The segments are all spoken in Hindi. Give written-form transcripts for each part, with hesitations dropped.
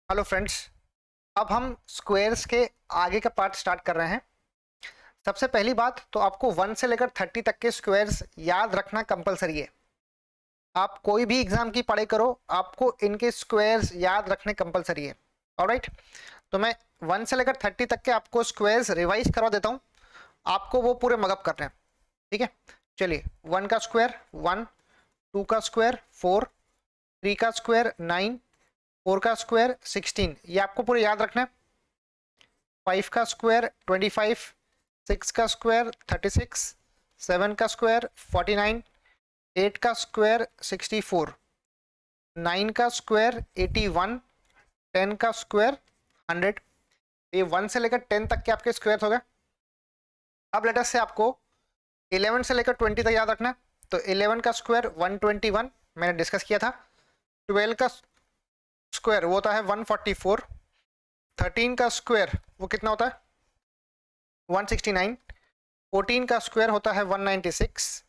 Hello friends. अब हम स्क्वायर्स के आगे का पार्ट स्टार्ट कर रहे हैं। सबसे पहली बात तो आपको 1 से लेकर 30 तक के स्क्वायर्स याद रखना कंपलसरी है। आप कोई भी एग्जाम की पढ़ाई करो, आपको इनके स्क्वायर्स याद रखने कंपलसरी है। ऑलराइट, तो मैं 1 से लेकर 30 तक के आपको स्क्वायर्स रिवाइज करवा देता हूँ, आपको वो पूरे मगअप करने हैं। ठीक है, चलिए। 1 का स्क्वायर 1, 2 का स्क्वायर 4, 3 का स्क्वायर 9, 4 का स्क्वायर 16, ये आपको पूरे याद रखना है। 5 का स्क्वायर 25, 6 का स्क्वायर 36, 7 का स्क्वायर 49, 8 का स्क्वायर 64, 9 का स्क्वायर 81, 10 का स्क्वायर 100। ये 1 से लेकर 10 तक के आपके स्क्वायर हो गए। अब लेटर से आपको 11 से लेकर 20 तक याद रखना है। तो 11 का स्क्वायर 121, मैंने डिस्कस किया था। 12 का स्क्वायर वो होता है 144, 13 का स्क्वायर वो कितना होता है 169, 14 का स्क्वायर होता है 196,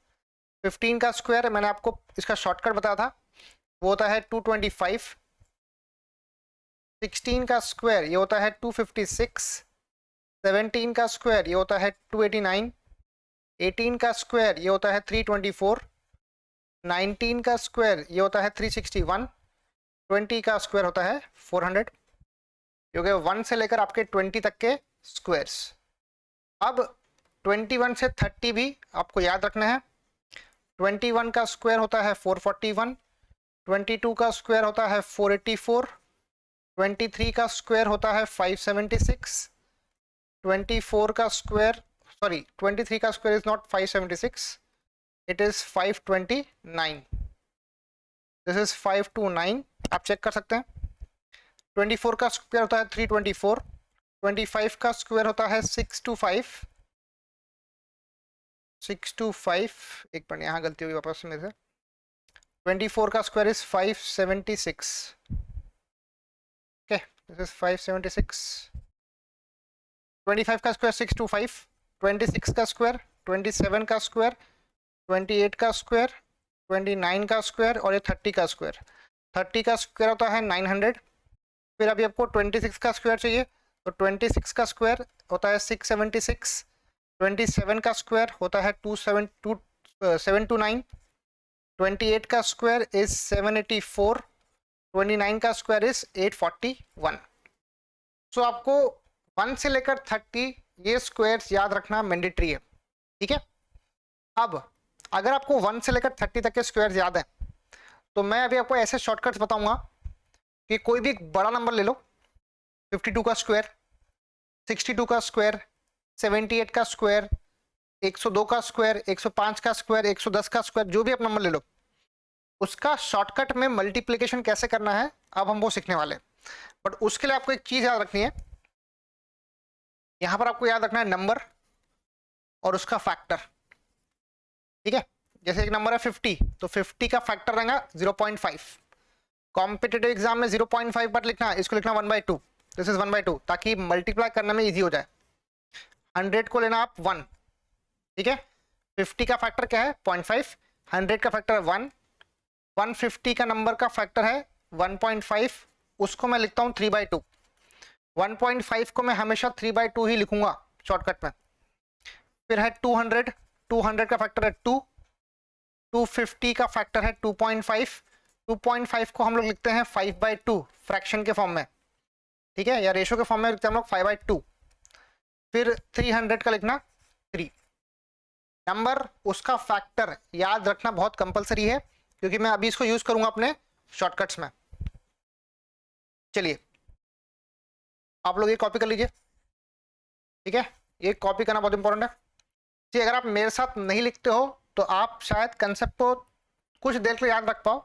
15 का स्क्वायर मैंने आपको इसका शॉर्टकट बताया था, वो होता है 225, 16 का स्क्वायर ये होता है 256, 17 का स्क्वायर ये होता है 289, 18 का स्क्वायर ये होता है 324, 19 का स्क्वायर ये होता है 361, 20 का स्क्वायर होता है 400। क्योंकि 1 से लेकर आपके 20 तक के स्क्वायर्स। अब 21 से 30 भी आपको याद रखना है। 21 का स्क्वायर होता है 441, 22 का स्क्वायर होता है 484, 23 का स्क्वायर होता है 576, 24 का स्क्वायर 23 का square is not 576, it is 529। This is 529, आप चेक कर सकते हैं। 24 का स्क्वायर होता है 324, 25 का स्क्वायर होता है 625, 625, एक मिनट यहाँ गलती हुई वापस से मेरे से। 24 का square is 576, okay this is 576। 25 का स्क्वायर 625, 26 का स्क्वायर, 27 का स्क्वायर, 28 का स्क्वायर, 29 का स्क्वायर और ये 30 का स्क्वायर। 30 का स्क्वायर होता है 900। फिर अभी आपको 26 का स्क्वायर चाहिए, तो 26 का स्क्वायर होता है 676, 27 का स्क्वायर होता है 729, 28 का स्क्वायर इज 784, 29 का स्क्वायर इज 841। सो आपको 1 से लेकर 30 ये स्क्वायर्स याद रखना मैंडेटरी है। ठीक है, अब अगर आपको 1 से लेकर 30 तक के स्क्वायर्स याद है, तो मैं अभी आपको ऐसे शॉर्टकट्स बताऊंगा कि कोई भी एक बड़ा नंबर ले लो, 52 का स्क्वायर, 62 का स्क्वायर, 78 का स्क्वायर, 102 का स्क्वायर, 105 का स्क्वायर, 110 का स्क्वायर, जो भी आप नंबर ले लो, उसका शॉर्टकट में मल्टीप्लिकेशन कैसे करना है अब हम वो सीखने वाले हैं। बट उसके लिए आपको एक चीज याद रखनी है, यहां पर आपको याद रखना है नंबर और उसका फैक्टर। ठीक है, जैसे एक नंबर है 50, तो 50 का फैक्टर रहेगा 0.5। कॉम्पिटेटिव एग्जाम में 0.5 पर लिखना, इसको लिखना 1/2, दिस इज 1/2, ताकि मल्टीप्लाई करने में इजी हो जाए। 100 को लेना आप 1, ठीक है। 50 का फैक्टर क्या है 0.5, 100 का फैक्टर 1, 150 का नंबर का फैक्टर है 1.5, उसको मैं लिखता हूँ 3/2। 1.5 को मैं हमेशा 3/2 ही लिखूंगा शॉर्टकट में। फिर है 200, 200 का फैक्टर है 2, 250 का फैक्टर है 2.5, 2.5 को हम लोग लिखते हैं 5/2 फ्रैक्शन के फॉर्म में, ठीक है, या रेशो के फॉर्म में लिखते हैं हम लोग 5/2। फिर 300 का लिखना 3। नंबर उसका फैक्टर याद रखना बहुत कंपलसरी है, क्योंकि मैं अभी इसको यूज करूंगा अपने शॉर्टकट्स में। चलिए आप लोग ये कॉपी कर लीजिए, ठीक है, ये कॉपी करना बहुत इंपॉर्टेंट है। जी, अगर आप मेरे साथ नहीं लिखते हो तो आप शायद कंसेप्ट को कुछ देर के लिए याद रख पाओ,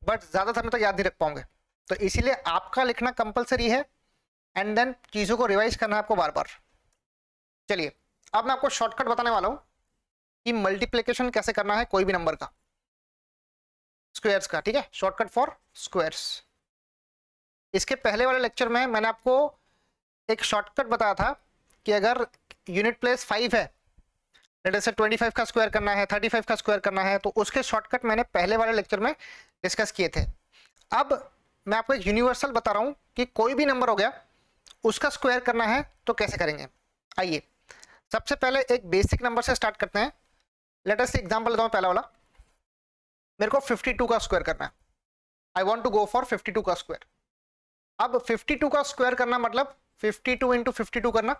बट ज्यादा समय तक याद नहीं रख पाओगे। तो इसीलिए आपका लिखना कंपलसरी है, एंड देन चीजों को रिवाइज करना है आपको बार बार। चलिए अब मैं आपको शॉर्टकट बताने वाला हूं कि मल्टीप्लिकेशन कैसे करना है कोई भी नंबर का, स्क्वायर्स का। ठीक है, शॉर्टकट फॉर स्क्वायर्स। इसके पहले वाले लेक्चर में मैंने आपको एक शॉर्टकट बताया था कि अगर यूनिट प्लेस 5 है, जैसे 25 का स्क्वायर करना है, 35 का स्क्वायर करना है, तो उसके शॉर्टकट मैंने पहले वाले लेक्चर में डिस्कस किए थे। अब मैं आपको एक यूनिवर्सल बता रहा हूं कि कोई भी नंबर हो गया उसका स्क्वायर करना है तो कैसे करेंगे। आइए सबसे पहले एक बेसिक नंबर से स्टार्ट करते हैं। लेट अस एग्जांपल लेता हूं, पहला वाला मेरे को 52 का स्क्वायर करना है। I want to go for 52 का स्क्वायर। अब 52 का स्क्वायर करना मतलब 52 इंटू 52 करना,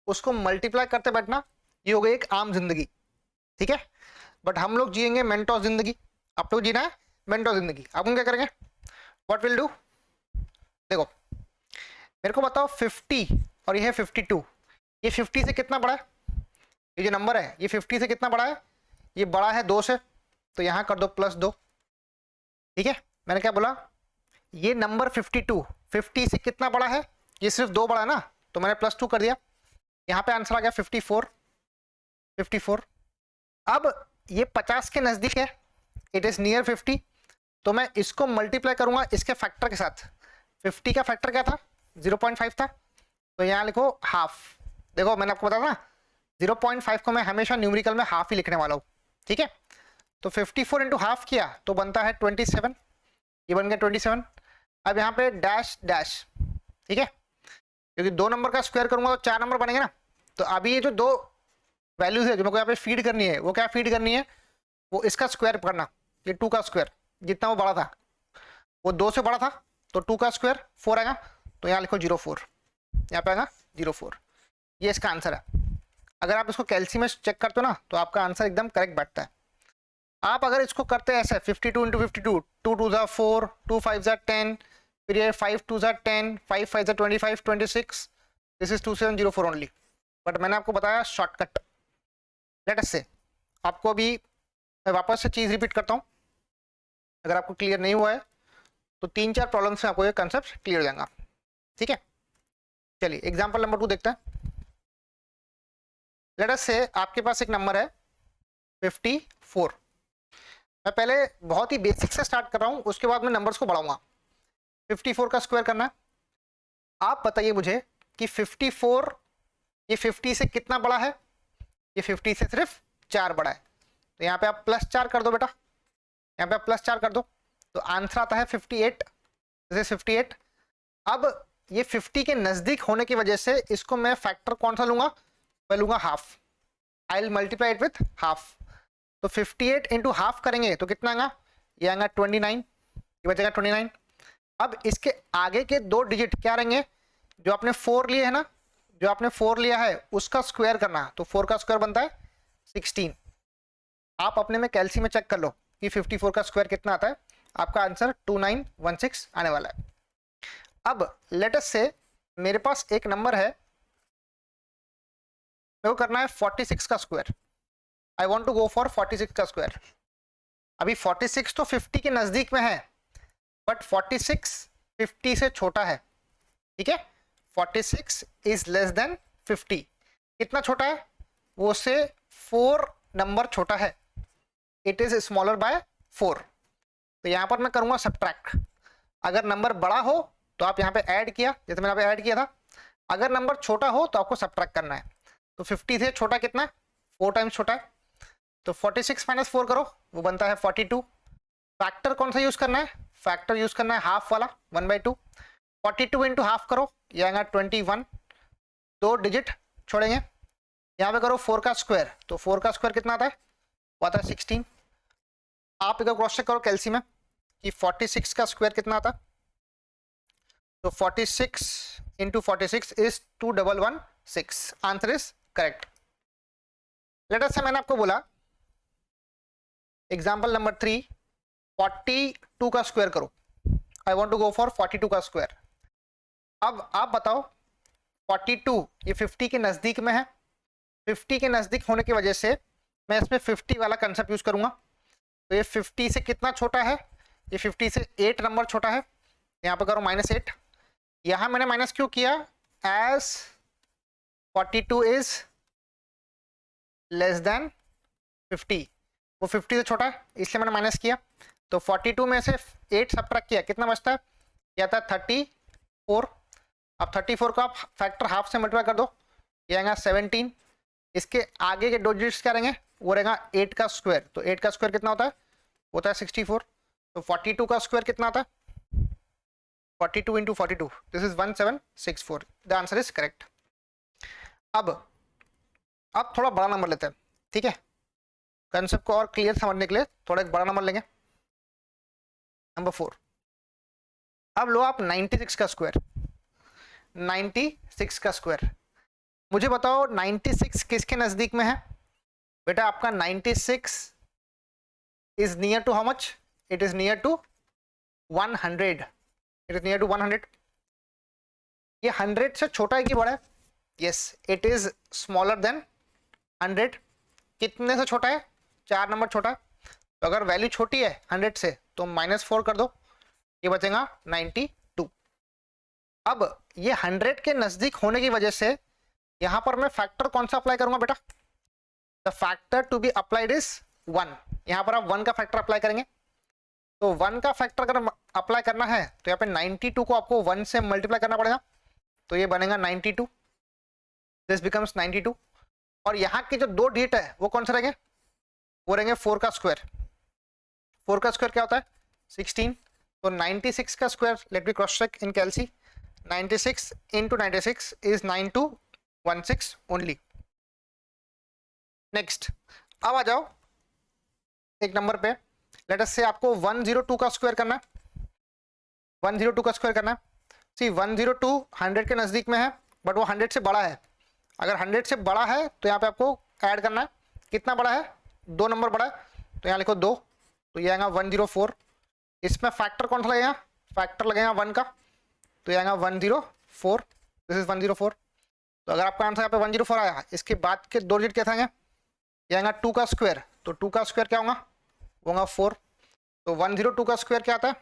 उसको मल्टीप्लाई करते बैठना, ये हो गई एक आम जिंदगी, ठीक है। बट हम लोग जिएंगे मेंटो जिंदगी, आप लोग जीना है मेंटो जिंदगी। अब हम क्या करेंगे, व्हाट विल डू, देखो मेरे को बताओ 50 और ये है 52, ये 50 से कितना बड़ा है, ये जो नंबर है ये 50 से कितना बड़ा है, ये बड़ा है 2 से, तो यहां कर दो +2, ठीक है। मैंने क्या बोला, ये नंबर 52 50 से कितना बड़ा है, ये सिर्फ 2 बड़ा है ना, तो मैंने +2 कर दिया, यहाँ पे आंसर आ गया 54। अब ये 50 के नजदीक है, इट इज नियर 50, तो मैं इसको मल्टीप्लाई करूंगा इसके फैक्टर के साथ। 50 का फैक्टर क्या था, 0.5 था, तो यहाँ लिखो हाफ। देखो मैंने आपको बताया ना 0.5 को मैं हमेशा न्यूमेरिकल में हाफ ही लिखने वाला हूँ, ठीक है। तो 54 इंटू हाफ किया तो बनता है 27, ये बन गया 27। अब यहाँ पे डैश डैश, ठीक है, क्योंकि 2 नंबर का स्क्वायर करूंगा तो 4 नंबर बनेंगे ना। तो अभी ये जो 2 वैल्यूज है जो मेरे को यहाँ पे फीड करनी है, वो क्या फीड करनी है, वो इसका स्क्वायर करना, ये 2 का स्क्वायर, जितना वो बड़ा था वो 2 से बड़ा था, तो 2 का स्क्वायर 4 आएगा, तो यहाँ लिखो 04, यहाँ पे आएगा 04, ये इसका आंसर है। अगर आप इसको कैलसी में चेक करते हो ना तो आपका आंसर एकदम करेक्ट बैठता है। आप अगर इसको करते हैं ऐसे 52 इंटू 52, 2 2 ज़ा 4, 2 5 ज़ा 10, फिर ये 5 2 ज़ा 10, 5 5 ज़ा 25, 26, दिस इज 2704 ओनली। बट मैंने आपको बताया शॉर्टकट। लेट अस से आपको अभी मैं वापस से चीज़ रिपीट करता हूँ, अगर आपको क्लियर नहीं हुआ है तो 3-4 प्रॉब्लम से आपको ये कंसेप्ट क्लियर हो जाएगा, ठीक है। चलिए एग्जाम्पल नंबर 2 देखते हैं। लेट अस से आपके पास एक नंबर है 54। मैं पहले बहुत ही बेसिक से स्टार्ट कर रहा हूँ, उसके बाद मैं नंबर्स को बढ़ाऊंगा। 54 का स्क्वायर करना है। आप बताइए मुझे कि 54 ये 50 से कितना बड़ा है, ये 50 से सिर्फ 4 बड़ा है, तो यहाँ पे आप +4 कर दो बेटा, यहाँ पे आप +4 कर दो, तो आंसर आता है 58, दिस इज 58। अब ये 50 के नजदीक होने की वजह से इसको मैं फैक्टर कौन सा लूंगा, मैं लूंगा half, I will multiply it with half. तो 58 इंटू हाफ करेंगे तो कितना आएगा, ये आएगा 29, ये बचेगा 29। अब इसके आगे के 2 डिजिट क्या रहेंगे, जो आपने 4 लिए है ना, जो आपने 4 लिया है उसका स्क्वायर करना, तो 4 का स्क्वायर बनता है 16। आप अपने में कैलसी में चेक कर लो कि 54 का स्क्वायर कितना आता है, आपका आंसर 2916 आने वाला है। अब लेट अस से मेरे पास एक नंबर है, मेरे को करना है 46 का square. I want to go for 46 का स्क्वायर। अभी 46 तो 50 के नजदीक में है, बट 46 50 से छोटा है, ठीक है। 46 इज लेस देन 50, कितना छोटा है, वो से 4 नंबर छोटा है, इट इज स्मॉलर बाय 4। तो यहां पर मैं करूंगा सब्ट्रैक्ट। अगर नंबर बड़ा हो तो आप यहाँ पे ऐड किया, जैसे मैंने यहाँ पे ऐड किया था, अगर नंबर छोटा हो तो आपको सब्ट्रैक्ट करना है। तो 50 से छोटा कितना, 4 टाइम्स छोटा है, तो 46 - 4 करो, वो बनता है 42। फैक्टर कौन सा यूज करना है, फैक्टर यूज करना है हाफ वाला, 1/2। 42 इंटू हाफ करो, ये आएगा 21, 2 डिजिट छोड़ेंगे, यहाँ पे करो 4 का स्क्वायर, तो 4 का स्क्वायर कितना आता है, वो आता है 16। आप इधर क्रॉस चेक करो कैलसी में कि 46 का स्क्वायर कितना आता है, तो 46 into 46 is 2116, answer is correct. Late us से मैंने आपको बोला एग्जाम्पल नंबर 3, 42 का स्क्वायर करो। I want to go for 42 का स्क्वायर। अब आप बताओ 42 ये 50 के नजदीक में है, 50 के नजदीक होने की वजह से मैं इसमें 50 वाला कंसेप्ट यूज करूंगा। तो ये 50 से कितना छोटा है, ये 50 से 8 नंबर छोटा है, यहाँ पे करो -8। यहाँ मैंने माइनस क्यों किया, एज 42 इज लेस देन 50, वो 50 से छोटा है इसलिए मैंने माइनस किया। तो 42 में से 8 सब्ट्रैक्ट किया, कितना बचता है, ये आता है 34। अब 34 को आप फैक्टर हाफ से मल्टीप्लाई कर दो, ये आएगा 17। इसके आगे के 2 डिजिट्स क्या रहेंगे, वो रहेगा 8 का स्क्वायर, तो 8 का स्क्वायर कितना होता है, होता है 64। तो 42 का स्क्वायर कितना आता है, 42 into 42, this is 1764. The answer is correct. अब थोड़ा बड़ा नंबर लेते हैं, ठीक है, कंसेप्ट को और क्लियर समझने के लिए थोड़ा एक बड़ा नंबर लेंगे, नंबर 4. अब लो आप 96 का स्क्वायर, 96 का स्क्वायर. मुझे बताओ 96 किसके नजदीक में है बेटा? आपका 96 is near to how much? It is near to 100. It is near to 100. ये 100 से छोटा है कि बड़ा है? Yes, it is smaller than 100. कितने से छोटा है? 4 नंबर छोटा है. तो अगर वैल्यू छोटी है 100 से तो -4 कर दो, ये बचेगा 92. अब ये 100 के नजदीक होने की वजह से यहां पर मैं फैक्टर कौन सा अप्लाई करूंगा बेटा? The factor to be applied is 1. यहां पर आप 1 का फैक्टर अप्लाई करेंगे. तो 1 का फैक्टर अगर अप्लाई करना है तो यहाँ पे 92 को आपको 1 से मल्टीप्लाई करना पड़ेगा, तो ये बनेगा 92. This becomes 92. और यहाँ के जो 2 डिजिट है वो कौन से रहेंगे? वो रहेंगे 4 का स्क्वायर. 4 का स्क्वायर क्या होता है? 16. तो 96 का square, let me cross check in calci. 96 into 96 is 9216 only. Next, अब आ जाओ एक नंबर पे. लेट अस से आपको 102 का स्क्वायर करना है. 102 का स्क्वायर करना है. सी 102 100 के नजदीक में है, बट वो 100 से बड़ा है. अगर 100 से बड़ा है तो यहाँ पे आपको ऐड करना है. कितना बड़ा है? 2 नंबर बड़ा है, तो यहाँ लिखो 2, तो ये आएगा 104. इसमें फैक्टर कौन सा लगेगा? फैक्टर लगेगा 1 का, तो ये आएगा 104. This is 104. तो अगर आपका आंसर यहाँ पे 104 आया, इसके बाद के 2 डिजिट क्या आएंगे? ये आएगा 2 का स्क्वायर. तो 2 का स्क्वायर क्या होगा? वो होगा 4. तो 102 का स्क्वायर क्या आता है?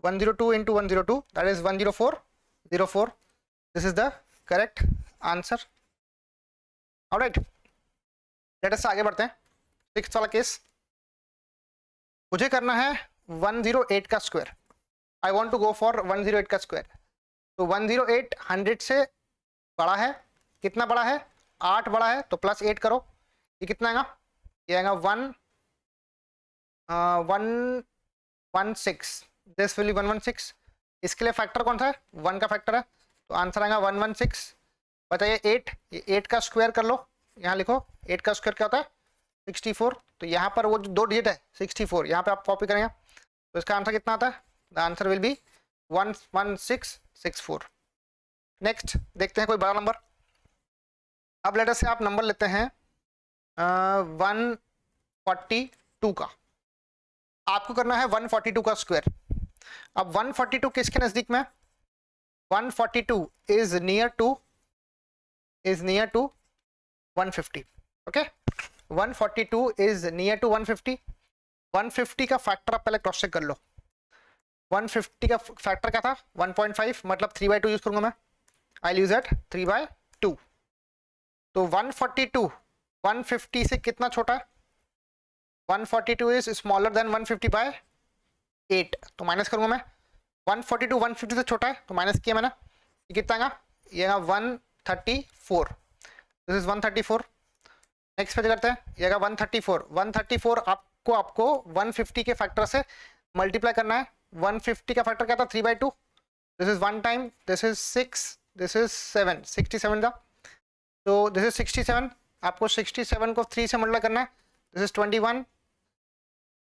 102 into 102, that is 10404. This is the correct answer. Alright, let us आगे बढ़ते हैं. 6th वाला केस मुझे करना है 108 का square. I want to go for 108 का स्क्वायर. तो 108 100 से बड़ा है. कितना बड़ा है? 8 बड़ा है, तो +8 करो. ये कितना आएगा? ये आएगा 116. This will B 116. इसके लिए फैक्टर कौन सा है? 1 का फैक्टर है, तो आंसर आएगा 116. बताइए 8, ये 8 का स्क्वायर कर लो. यहाँ लिखो 8 का स्क्वायर क्या होता है? 64. तो यहाँ पर वो जो 2 डिजिट है 64, यहाँ पे आप कॉपी करेंगे, तो इसका आंसर कितना आता है? The answer will be 11664. Next देखते हैं कोई बड़ा नंबर. अब लेटर से आप नंबर लेते हैं 142 का. आपको करना है 142 का स्क्वायर. अब 142 किसके नजदीक में? 142 is near to 150. Okay, 142 is near to 150. 150 का फैक्टर आप पहले क्रॉस चेक कर लो. 150 का फैक्टर क्या था? 1.5, मतलब 3/2 यूज करूंगा मैं. आई यूज एट 3/2. तो 142 150 से कितना छोटा है? 142 इज स्मॉलर देन 150/8, तो माइनस करूंगा मैं. 142 150 से छोटा है, तो माइनस किया मैंने. ये कितना आएगा? ये आएगा 134. This is 134. नेक्स्ट पेज करते हैं. ये आएगा 134. 134 आपको 150 के फैक्टर से मल्टीप्लाई करना है. 150 का फैक्टर क्या था? 3/2. This is 1 time, this is 6, this is 7, 67 था. तो दिस इज 67. आपको 67 को 3 से मल्टीप्लाई करना है. This is 21,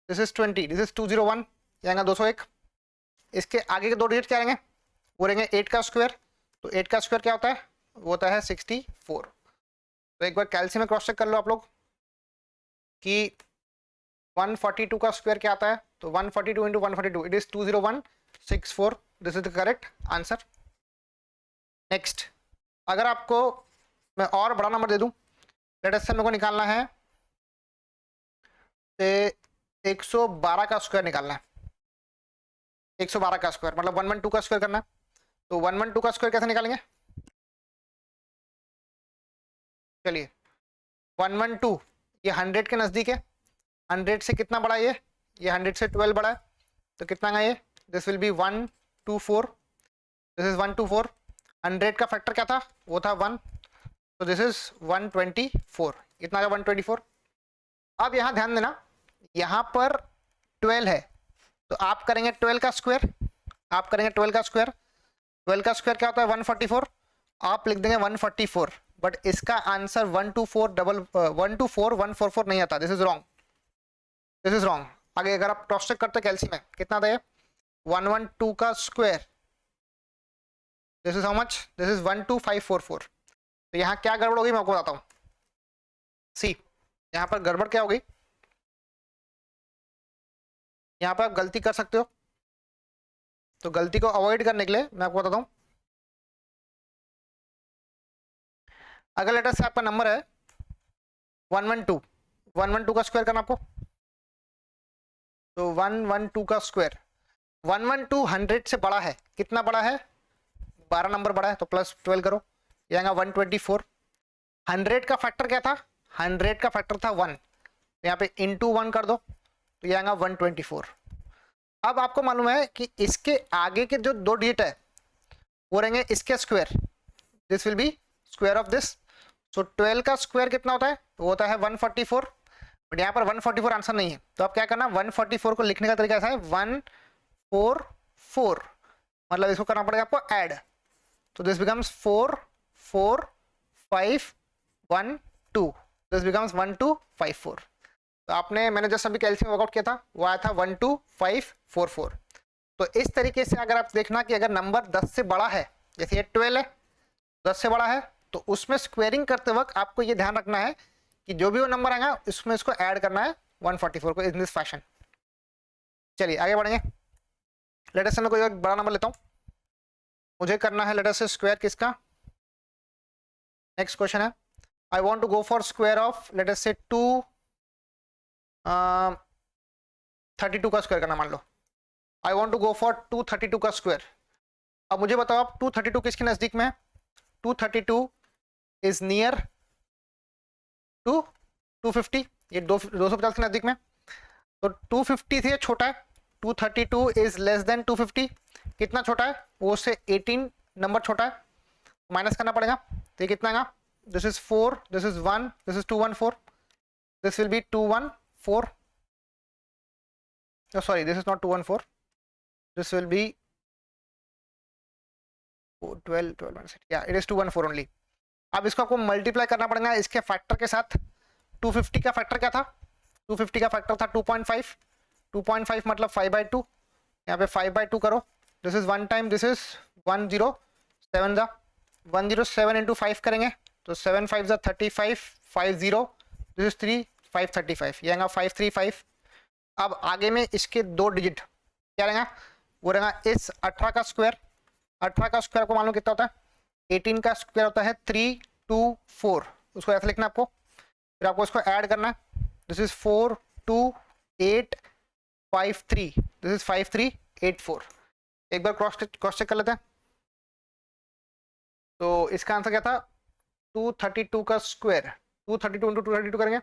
this is 20, this is 201, आएगा 201. इसके आगे के 2 डिजिट क्या रहेंगे? वो रहेंगे 8 का स्क्वायर. तो 8 का स्क्वायर क्या होता है? वो होता है 64. तो एक बार कैलसी में क्रॉस चेक कर लो आप लोग कि 142 का स्क्वायर क्या आता है. तो 142 into 142, it is 20164. This is the correct answer. Next, अगर आपको मैं और बड़ा नंबर दे दूं, लेट अस से मेरे को निकालना है 112 का स्क्वायर निकालना है. 112 का स्क्वायर मतलब 112 का स्क्वायर करना है. तो 112 का स्क्वायर कैसे निकालेंगे? चलिए 112, ये 100 के नजदीक है. 100 से कितना बड़ा है? ये 100 से 12 बड़ा है, तो कितना आएगा ये? This will B 124. This is 124. 100 का फैक्टर क्या था? वो था 1. तो दिस इज 124. कितना आएगा? 124. अब यहाँ ध्यान देना, यहाँ पर 12 है, तो आप करेंगे 12 का स्क्वायर. आप करेंगे 12 का स्क्वायर, 12 का स्क्वायर क्या होता है 144, आप लिख देंगे 144, बट इसका आंसर 124 नहीं आता, this is wrong, this is wrong. आगे अगर आप क्रॉस चेक करते कैलसी में कितना था ये 112 का square, this is how much, this is 12544। तो यहाँ क्या गड़बड़ होगी मैं आपको बताता हूँ। सी यहाँ पर गड़बड़ क्या होगी, यहाँ पर आप गलती कर सकते हो, तो गलती को अवॉइड करने के लिए मैं आपको बताता हूँ। अगर लेटर से आपका नंबर है 112 का स्क्वायर करना आपको, तो 112 का स्क्वायर, 112 100 से बड़ा है, कितना बड़ा है 12 नंबर बड़ा है, तो प्लस 12 करो, ये आएगा 124। 100 का फैक्टर क्या था, 100 का फैक्टर था 1, तो यहाँ पे इंटू 1 कर दो, तो ये आएगा 124। अब आपको मालूम है कि इसके आगे के जो दो डिजिट है वो रहेंगे इसके square, this will be square of this. So 12 का स्क्वायर कितना होता है, तो होता है 144, बट यहाँ पर 144 आंसर नहीं है, तो आप क्या करना 144 को लिखने का तरीका ऐसा है 144, मतलब इसको करना पड़ेगा आपको ऐड, तो दिस बिकम्स 4 4 5 1 2, दिस बिकम्स 1254। तो आपने मैंने जस्ट अभी कैल्शियम वर्कआउट किया था वो आया था 12544। तो इस तरीके से अगर आप देखना कि अगर नंबर 10 से बड़ा है, जैसे ये 12 है 10 से बड़ा है, तो उसमें स्क्वेयरिंग करते वक्त आपको ये ध्यान रखना है कि जो भी वो नंबर आएगा इसमें इसको ऐड करना है 144 को इन दिस फैशन। चलिए आगे बढ़ेंगे। लेट अस से मैं कोई एक बड़ा नंबर लेता हूँ, मुझे करना है लेट अस से स्क्वायर किसका, नेक्स्ट क्वेश्चन है I want to go for square of let us say 232 का स्क्वायर करना मान लो, I want to go for 232 का स्क्वायर। अब मुझे बताओ आप 232 किसके नजदीक में है, 232 इज नियर टू 250, ये 250 के नजदीक में, तो 250 से छोटा है, 232 इज लेस देन 250, कितना छोटा है वो से 18 नंबर छोटा है, माइनस करना पड़ेगा, तो ये कितना आएगा, this is 4, this is 1, this is 214, this will B 214, oh sorry this is not 214, this will be 12 minus 8, yeah it is 214 only। अब इसको आपको मल्टीप्लाई करना पड़ेगा इसके फैक्टर के साथ, 250 का फैक्टर क्या था, 250 का फैक्टर था 2.5, 2.5 मतलब 5/2, यहाँ पे 5/2 करो, this is 1 time, this is 107 जा 107 इंटू 5 करेंगे तो 7 5 जा 35, 50 दिस इज 3 535, ये आएगा 535। अब आगे में इसके दो डिजिट क्या रहेगा, वो रहेगा इस 18 का स्क्वायर, 18 का स्क्वायर को मालूम कितना होता है, 18 का स्क्वायर होता है 324, उसको ऐसे लिखना आपको, फिर आपको इसको ऐड करना है, दिस इज 42853, दिस इज 5384। एक बार क्रॉस चेक कर लेते हैं, तो इसका आंसर क्या था 232 का स्क्वायर, 232 इंटू 232 करेंगे,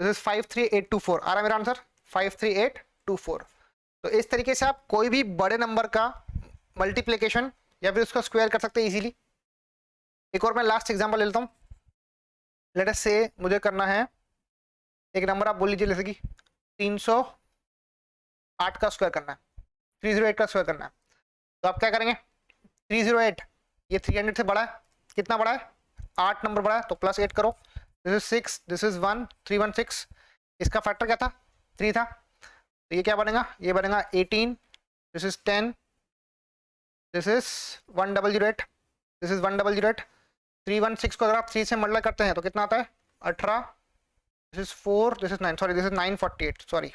दिस इज 53824, आ रहा है मेरा आंसर 53824। तो इस तरीके से आप कोई भी बड़े नंबर का मल्टीप्लिकेशन या फिर उसका स्क्वायर कर सकते हैं इजीली। एक और मैं लास्ट एग्जांपल ले लेता हूँ, लेट अस से मुझे करना है एक नंबर आप बोल लीजिए जैसे कि 308 का स्क्वायर करना है, 308 का स्क्वायर करना है, तो आप क्या करेंगे 308, ये 300 से बड़ा है, कितना बड़ा है 8 नंबर बड़ा है, तो प्लस 8 करो, दिस इज 6, दिस इज 1 316, इसका फैक्टर क्या था 3 था, तो ये क्या बनेगा, ये बनेगा 18, this is 10, this is 1008, this is 1008, 316 को अगर आप 3 से मल्टीप्लाई करते हैं तो कितना आता है 18, this is 4, this is 9, sorry this is 948, sorry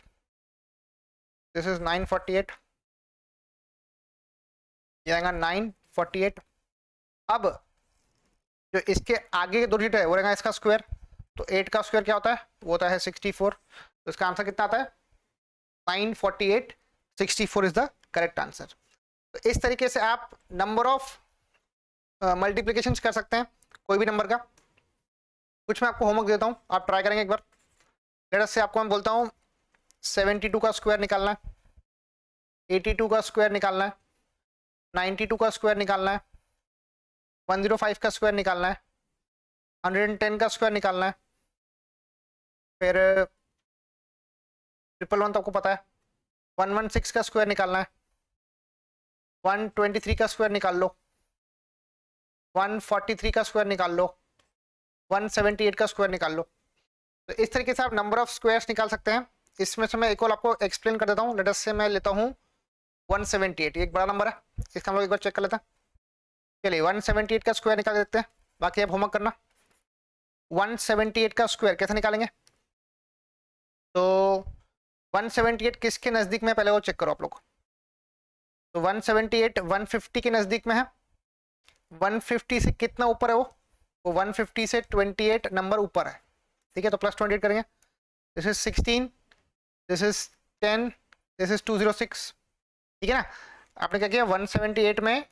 this is 948, ये आएगा 948। अब जो इसके आगे के दो डिजिट है वो रहेगा इसका स्क्वायर, तो 8 का स्क्वायर क्या होता है वो होता है 64, तो इसका आंसर कितना आता है 948, 64 इज द करेक्ट आंसर। तो इस तरीके से आप नंबर ऑफ मल्टीप्लिकेशन कर सकते हैं कोई भी नंबर का। कुछ मैं आपको होमवर्क देता हूं, आप ट्राई करेंगे एक बार। लेट अस से आपको मैं बोलता हूं 72 का स्क्वायर निकालना है, 82 का स्क्वायर निकालना है, 92 का स्क्वायर निकालना है, 105 का स्क्वायर निकालना है, 110 का स्क्वायर निकालना है, फिर 111 तो आपको पता है, 116 का स्क्वायर निकालना है, 123 का स्क्वायर निकाल लो, 143 का स्क्वायर निकाल लो, 178 का स्क्वायर निकाल लो। तो इस तरीके से आप नंबर ऑफ स्क्वायर्स निकाल सकते हैं। इसमें से मैं एक और आपको एक्सप्लेन कर देता हूँ। लेट अस से मैं लेता हूँ 178, ये एक बड़ा नंबर है, इसका हम लोग एक बार चेक कर लेते हैं। चलिए 178 का स्क्वायर निकाल देते हैं, बाकी आप होमवर्क करना। 178 का स्क्वायर कैसे निकालेंगे? तो 178 किसके नज़दीक में, पहले वो चेक करो आप लोग। तो 178 150 के नज़दीक में है। 150 से कितना ऊपर है वो 150 से 28 नंबर ऊपर है, ठीक है। तो प्लस 28 करेंगे। This is 16, this is 10, this is 206, ठीक है ना। आपने क्या किया, 178 में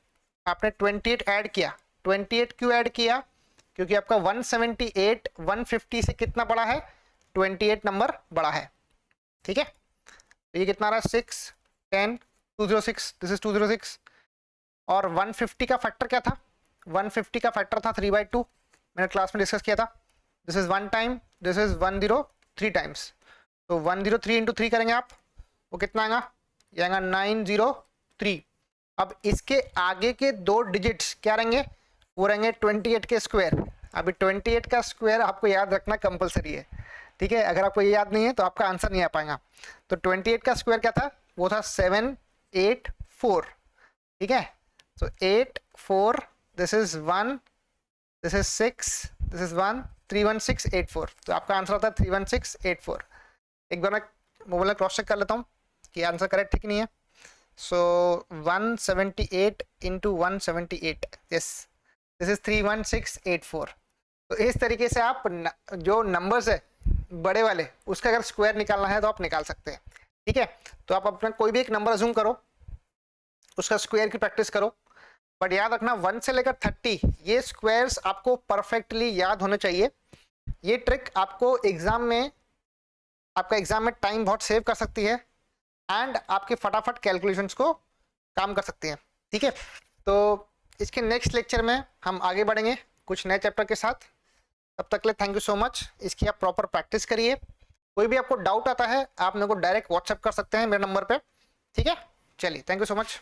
आपने 28 ऐड किया। 28 क्यों ऐड किया? क्योंकि आपका 178 150 से कितना बड़ा है, 28 नंबर बड़ा है, ठीक है। तो ये कितना आ रहा है, 6, 10, 206, दिस इज 206। और 150 का फैक्टर क्या था? 150 का फैक्टर था 3/2, मैंने क्लास में डिस्कस किया था। This is 1 time, this is 103 times. तो 103 इंटू 3 करेंगे आप, वो कितना आएगा, ये आएगा 903। अब इसके आगे के 2 डिजिट्स क्या रहेंगे, वो रहेंगे 28 के स्क्वायर। अभी 28 का स्क्वायर आपको याद रखना कंपलसरी है, ठीक है। अगर आपको ये याद नहीं है तो आपका आंसर नहीं आ पाएगा। तो 28 का स्क्वायर क्या था, वो था 784, ठीक है। तो 8 4, this is 1, this is 6, this is 1, 31684। तो आपका आंसर आता है 31684। एक बार मैं मोबाइल में क्रॉस चेक कर लेता हूँ कि आंसर करेक्ट है कि नहीं है। सो 178 इंटू 178, यस, दिस इज 31684। तो इस तरीके से आप जो नंबर्स है बड़े वाले, उसका अगर स्क्वायर निकालना है तो आप निकाल सकते हैं, ठीक है। तो आप अपना कोई भी एक नंबर अज्यूम करो, उसका स्क्वायर की प्रैक्टिस करो। बट याद रखना 1 से लेकर 30 ये स्क्वायर्स आपको परफेक्टली याद होने चाहिए। ये ट्रिक आपको एग्जाम में, आपका एग्जाम में टाइम बहुत सेव कर सकती है एंड आपके फटाफट कैलकुलेशंस को काम कर सकती हैं, ठीक है। तो इसके नेक्स्ट लेक्चर में हम आगे बढ़ेंगे कुछ नए चैप्टर के साथ। तब तक के लिए थैंक यू सो मच। इसकी आप प्रॉपर प्रैक्टिस करिए। कोई भी आपको डाउट आता है आप मेरे को डायरेक्ट व्हाट्सएप कर सकते हैं मेरे नंबर पे, ठीक है। चलिए, थैंक यू सो मच।